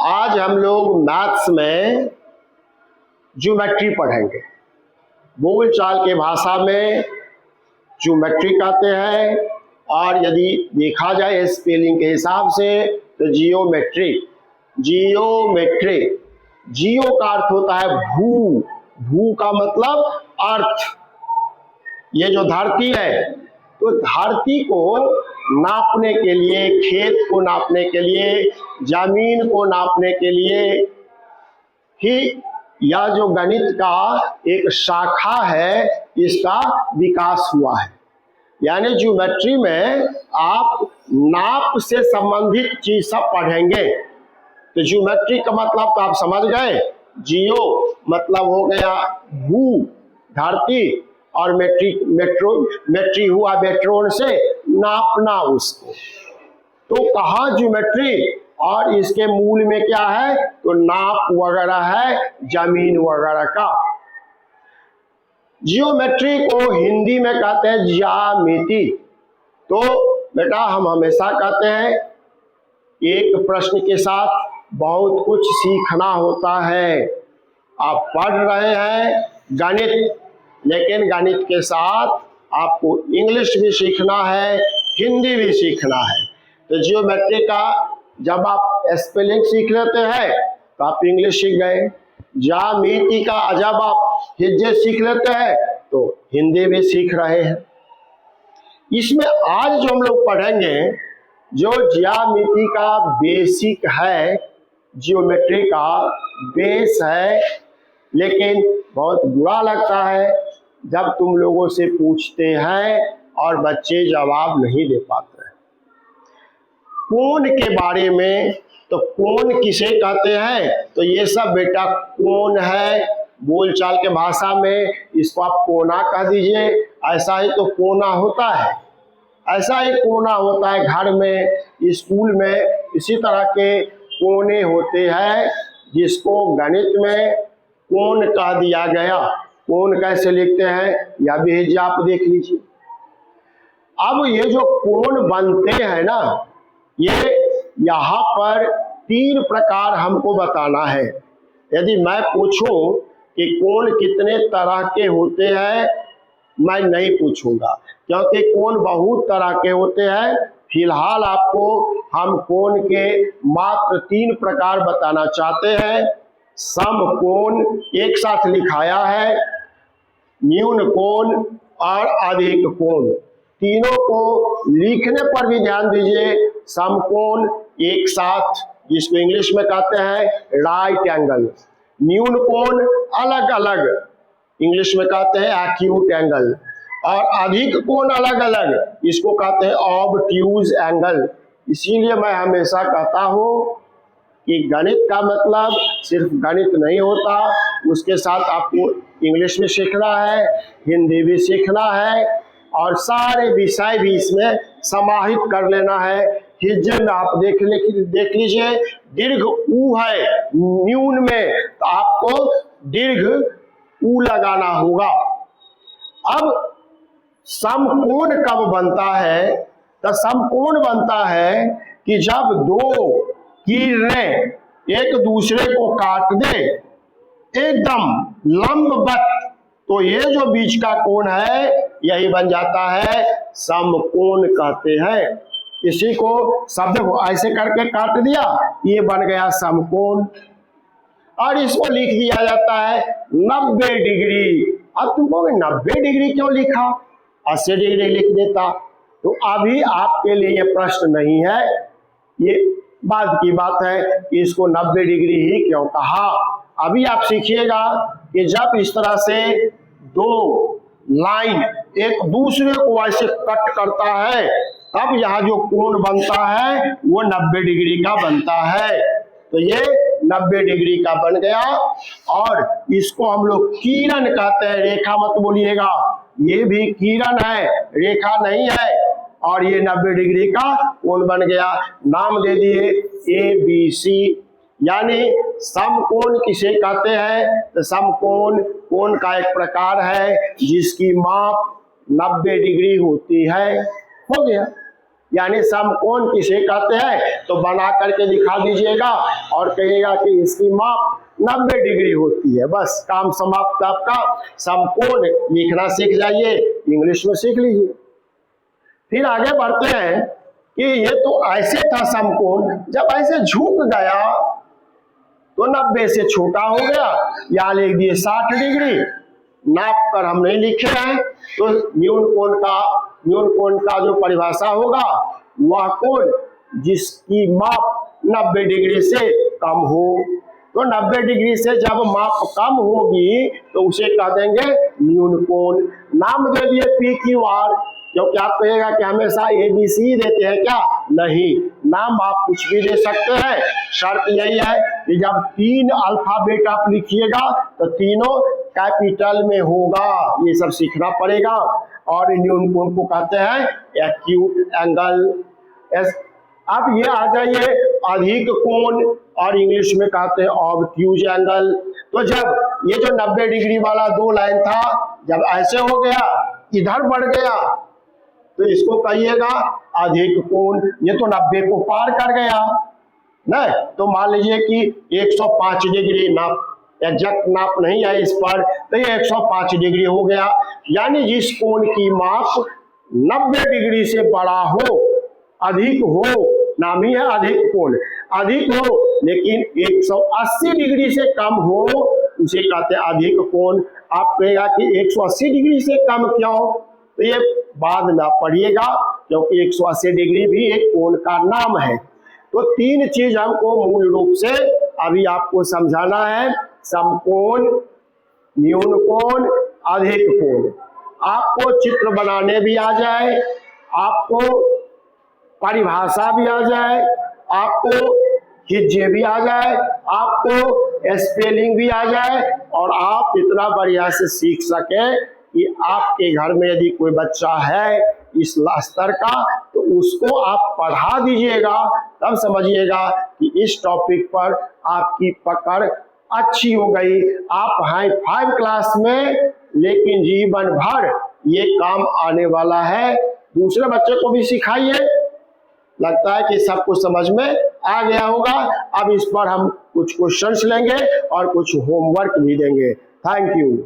आज हम लोग मैथ्स में ज्योमेट्री पढ़ेंगे। बोलचाल के भाषा में ज्योमेट्री कहते हैं, और यदि देखा जाए स्पेलिंग के हिसाब से तो जियोमेट्री। जियोमेट्री, जियो का अर्थ होता है भू, भू का मतलब अर्थ। ये जो धरती है, तो धरती को नापने के लिए, खेत को नापने के लिए, जमीन को नापने के लिए ही यह जो गणित का एक शाखा है, इसका विकास हुआ है। यानी ज्योमेट्री में आप नाप से संबंधित चीज सब पढ़ेंगे। तो ज्योमेट्री का मतलब तो आप समझ गए। जियो मतलब हो गया भू, धरती, और मेट्री हुआ मेट्रोन से नापना उसको। तो कहा ज्योमेट्री, और इसके मूल में क्या है, तो नाप वगैरह है, जमीन वगैरह का। जियोमेट्री को हिंदी में कहते हैं ज्यामिति। तो बेटा हम हमेशा कहते हैं एक प्रश्न के साथ बहुत कुछ सीखना होता है। आप पढ़ रहे हैं गणित, लेकिन गणित के साथ आपको इंग्लिश भी सीखना है, हिंदी भी सीखना है। तो जियोमेट्री का जब आप स्पेलिंग सीख लेते हैं तो आप इंग्लिश सीख गए। ज्यामिति का जब आप हिज्जे सीख लेते हैं तो हिंदी भी सीख रहे हैं। इसमें आज जो हम लोग पढ़ेंगे, जो ज्यामिति का बेसिक है, जियोमेट्री का बेस है, लेकिन बहुत बुरा लगता है जब तुम लोगों से पूछते हैं और बच्चे जवाब नहीं दे पाते हैं। कोण के बारे में, तो कोण किसे कहते हैं, तो ये सब बेटा कोण है। बोलचाल के भाषा में इसको आप कोना कह दीजिए। ऐसा ही तो कोना होता है, ऐसा ही कोना होता है घर में, स्कूल में, इसी तरह के कोने होते हैं जिसको गणित में कोण कह दिया गया। कोण कैसे लिखते हैं या भी आप देख लीजिए। अब ये जो कोण बनते हैं ना, ये यहाँ पर 3 प्रकार हमको बताना है। यदि मैं पूछूं कि कोण कितने तरह के होते हैं, मैं नहीं पूछूंगा, क्योंकि कोण बहुत तरह के होते हैं। फिलहाल आपको हम कोण के मात्र 3 प्रकार बताना चाहते हैं। समकोण एक साथ लिखाया है, न्यून कोण और अधिक कोण। तीनों को लिखने पर भी ध्यान दीजिए। समकोण एक साथ, जिसको इंग्लिश में कहते हैं राइट एंगल। न्यून कोण अलग अलग, इंग्लिश में कहते हैं एक्यूट एंगल। और अधिक कोण अलग अलग, इसको कहते हैं ऑब्ट्यूज एंगल। इसीलिए मैं हमेशा कहता हूँ कि गणित का मतलब सिर्फ गणित नहीं होता, उसके साथ आपको इंग्लिश भी सीखना है, हिंदी भी सीखना है, और सारे विषय भी इसमें समाहित कर लेना है। हिज्जे में आप देख लीजिए, दीर्घ ऊ है न्यून में, तो आपको दीर्घ ऊ लगाना होगा। अब समकोण कब बनता है, तो समकोण बनता है कि जब 2 किरणें एक दूसरे को काट दे एकदम लंबवत, तो ये जो बीच का कोण है यही बन जाता है समकोण कहते हैं। इसी को शब्द को ऐसे करके काट दिया, ये बन गया समकोण, और इसको लिख दिया जाता है 90 डिग्री। अब तुमको 90 डिग्री क्यों लिखा, 80 डिग्री लिख देता। तो अभी आपके लिए ये प्रश्न नहीं है, ये बाद की बात है कि इसको 90 डिग्री ही क्यों कहा। अभी आप सीखिएगा कि जब इस तरह से 2 लाइन एक दूसरे को ऐसे कट करता है, तब यहाँ जो कोण बनता है वो 90 डिग्री का बनता है। तो ये 90 डिग्री का बन गया, और इसको हम लोग किरण कहते हैं। रेखा मत बोलिएगा, ये भी किरण है, रेखा नहीं है। और ये 90 डिग्री का कोण बन गया, नाम दे दिए ABC। यानी समकोण किसे कहते हैं, तो समकोण कोण का एक प्रकार है जिसकी माप 90 डिग्री होती है। हो गया। यानी समकोण किसे कहते हैं तो बना करके दिखा दीजिएगा और कहिएगा कि इसकी माप 90 डिग्री होती है। बस काम समाप्त आपका। समकोण लिखना सीख जाइए, इंग्लिश में सीख लीजिए। फिर आगे बढ़ते हैं कि ये तो ऐसे था समकोण, जब ऐसे झुक गया तो 90 से छोटा हो गया, या लिख दिए 60 डिग्री। नाप कर हम नहीं लिखे हैं, तो न्यून कोण का जो परिभाषा होगा वह कोण जिसकी माप 90 डिग्री से कम हो। तो 90 डिग्री से जब माप कम होगी तो उसे कह देंगे न्यून कोण। नाम दे दिए पी क्यू आर, क्योंकि आप कहिएगा कि हमेशा ABC देते हैं क्या? नहीं, नाम आप कुछ भी दे सकते हैं। शर्त यही है कि जब 3 अल्फाबेट आप लिखिएगा तो तीनों कैपिटल में होगा, ये सब सीखना पड़ेगा। और न्यून कोण को कहते हैं एक्यूट एंगल। अब ये आ जाइए अधिक कोण, और इंग्लिश में कहते हैं ऑब्ट्यूज एंगल। तो जब ये जो 90 डिग्री वाला 2 लाइन था, जब ऐसे हो गया, इधर बढ़ गया, तो इसको कहिएगा अधिक कोण। ये तो 90 को पार कर गया, नहीं तो मान लीजिए कि 105 डिग्री, नाप एग्जैक्ट नाप नहीं है इस पर, तो ये 105 डिग्री हो गया। यानी जिस कोण की माप 90 डिग्री से बड़ा हो, अधिक हो, नाम ही है अधिक कोण, अधिक हो लेकिन 180 डिग्री से कम हो, उसे कहते हैं अधिक कोण। आप कहेगा कि 180 डिग्री से कम क्यों? तो ये बाद में आप पढ़िएगा, क्योंकि 180 डिग्री भी एक कोण का नाम है। तो 3 चीज हमको मूल रूप से अभी आपको समझाना है, समकोण, न्यून कोण, अधिक कोण। आपको चित्र बनाने भी आ जाए, आपको परिभाषा भी आ जाए, आपको हिज्जे भी आ जाए, आपको स्पेलिंग भी आ जाए, और आप इतना बढ़िया से सीख सके कि आपके घर में यदि कोई बच्चा है इस स्तर का, तो उसको आप पढ़ा दीजिएगा, तब समझिएगा कि इस टॉपिक पर आपकी पकड़ अच्छी हो गई। आप हैं 5 क्लास में, लेकिन जीवन भर ये काम आने वाला है। दूसरे बच्चे को भी सिखाइए। लगता है कि सब कुछ समझ में आ गया होगा। अब इस पर हम कुछ क्वेश्चंस लेंगे और कुछ होमवर्क भी देंगे। Thank you.